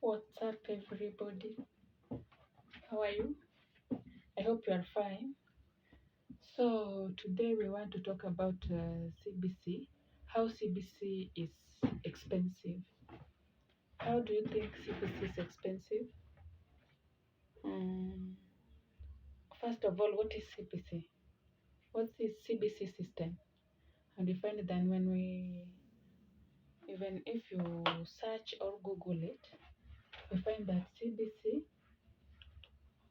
What's up, everybody? How are you? I hope you are fine. So, today we want to talk about CBC, how CBC is expensive. How do you think CBC is expensive? Mm, First of all, what is CBC? What's the CBC system? And you find that when even if you search or Google it, you find that CBC,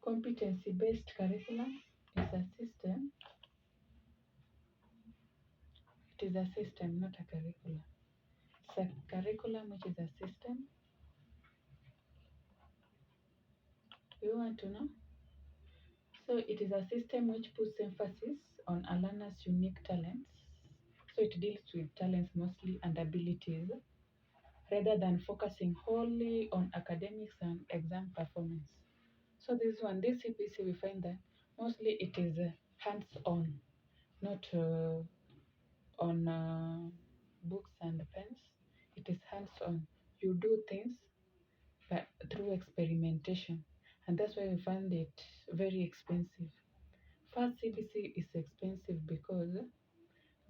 competency based curriculum, is a system. It is a system, not a curriculum. It's a curriculum which is a system. Do you want to know? So it is a system which puts emphasis on a learner's unique talents. So it deals with talents mostly and abilities rather than focusing wholly on academics and exam performance. So this CPC, we find that mostly it is hands-on, not on books and pens. It is hands-on. You do things but through experimentation, and that's why we find it very expensive. First, CBC is expensive because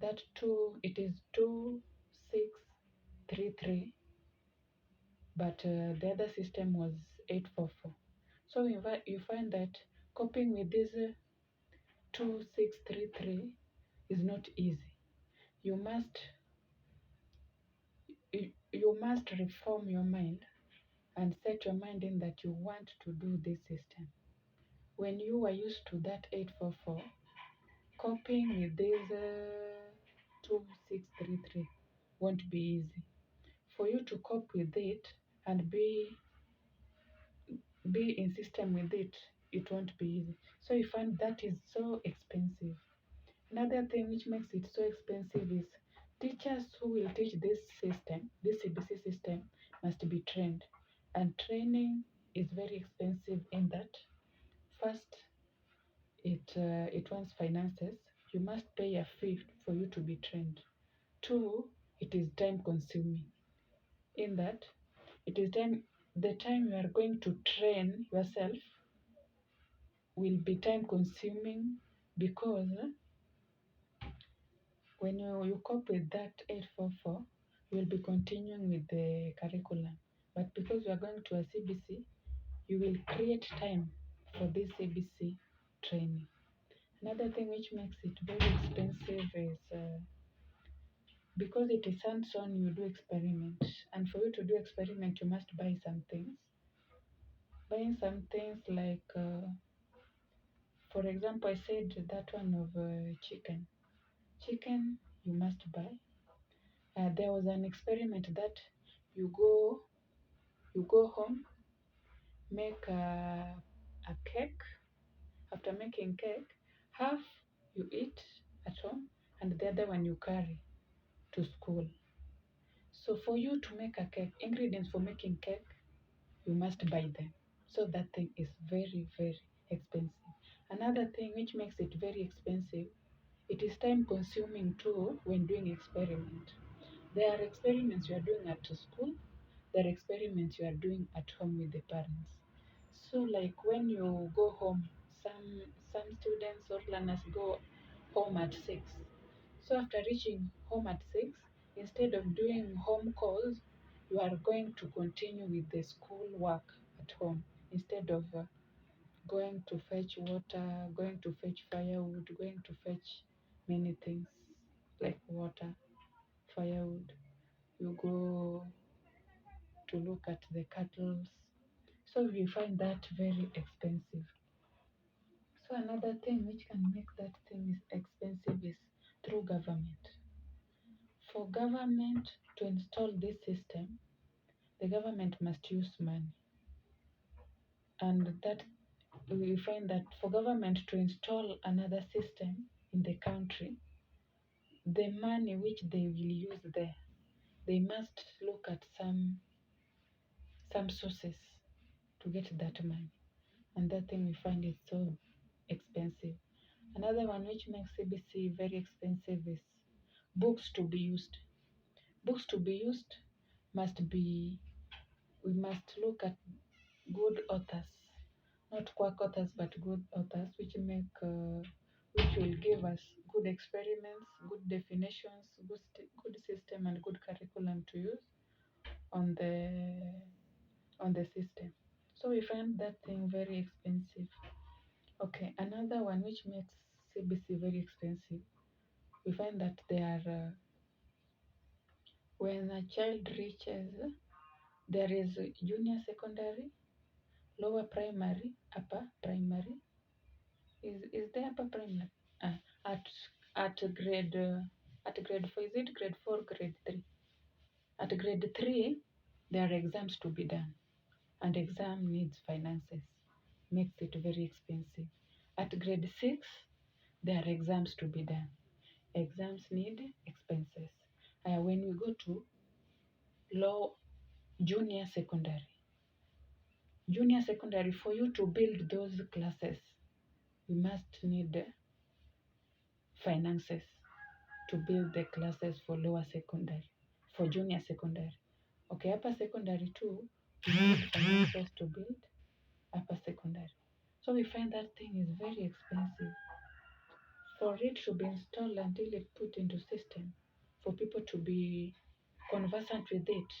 it is 2633, but the other system was 844. So you find that coping with this 2633 is not easy. You must you must reform your mind and set your mind in that you want to do this system. When you are used to that 844, coping with this 2633 won't be easy. For you to cope with it and be in system with it, it won't be easy. So you find that is so expensive. Another thing which makes it so expensive is teachers who will teach this system, this CBC system, must be trained. And training is very expensive in that first it wants finances. You must pay a fee for you to be trained. Two, it is time consuming. In that, it is the time you are going to train yourself will be time consuming because when you cope with that 844, you will be continuing with the curriculum. But because you are going to a CBC, you will create time for this CBC training. Another thing which makes it very expensive is because it is hands-on, you do experiment, and for you to do experiment, you must buy some things. Buying some things like, for example, I said that one of chicken. Chicken you must buy. There was an experiment that you go home, make a cake. After making cake, half you eat at home, and the other one you carry to school. So for you to make a cake, ingredients for making cake, you must buy them. So that thing is very, very expensive. Another thing which makes it very expensive, it is time consuming too when doing experiment. There are experiments you are doing at school, there are experiments you are doing at home with the parents. So like when you go home, some students or learners go home at 6. So after reaching home at 6, instead of doing home calls, you are going to continue with the school work at home instead of going to fetch water, going to fetch firewood, going to fetch many things like water, firewood. You go to look at the cattle. So we find that very expensive. So another thing which can make that thing is expensive is through government. For government to install this system, the government must use money. And that we find that for government to install another system in the country, the money which they will use there, they must look at some sources to get that money. And that thing we find is so expensive. Another one which makes CBC very expensive is books to be used. Books to be used must be, we must look at good authors, not quack authors, but good authors, which will give us good experiments, good definitions, good system, and good curriculum to use on the system. So we find that thing very expensive. Okay, another one which makes CBC very expensive, we find that when a child reaches, there is junior secondary, lower primary, upper primary. Is there upper primary? Uh, at at grade 4, is it grade 4, grade 3? At grade 3, there are exams to be done, and exam needs finances, makes it very expensive. At grade 6, there are exams to be done. Exams need expenses. When we go to low junior secondary, for you to build those classes, you must need finances to build the classes for lower secondary, for junior secondary. Okay, upper secondary too, we need finances to build upper secondary. So we find that thing is very expensive. For it to be installed until it put into system, for people to be conversant with it,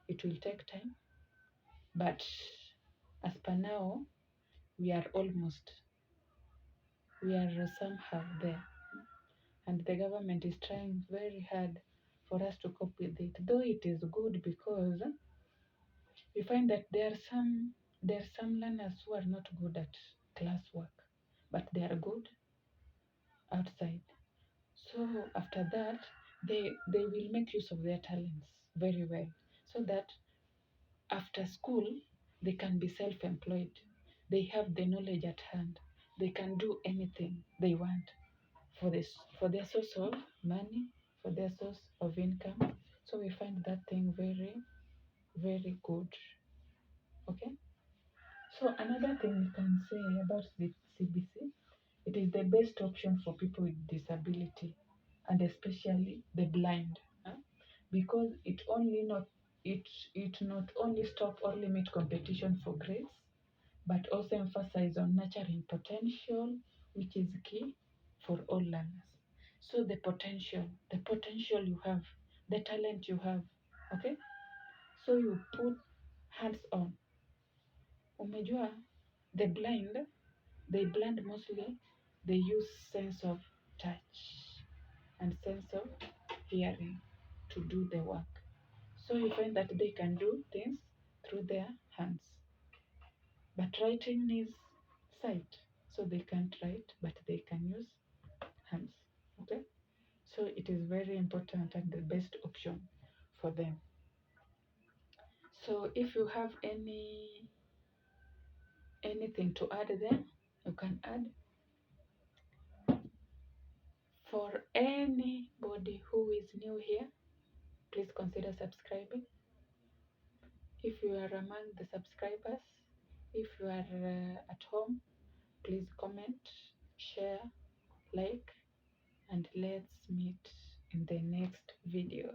it will take time. But as per now, we are somehow there. And the government is trying very hard for us to cope with it. Though it is good because we find that there are some learners who are not good at classwork, but they are good outside. So after that, they will make use of their talents very well, so that after school they can be self-employed. They have the knowledge at hand. They can do anything they want for their source of money, for their source of income. So we find that thing very, very good. Okay. So another thing we can say about the CBC, it is the best option for people with disability, and especially the blind, because it not only stop or limit competition for grades, but also emphasize on nurturing potential, which is key for all learners. So the potential you have, the talent you have, okay? So you put hands on. Umejua, the blind mostly, they use sense of touch and sense of hearing to do the work. So you find that they can do things through their hands. But writing needs sight. So they can't write, but they can use hands. Okay? So it is very important and the best option for them. So if you have anything to add there, you can add. For anybody who is new here, please consider subscribing. If you are among the subscribers, if you are at home, please comment, share, like, and let's meet in the next video.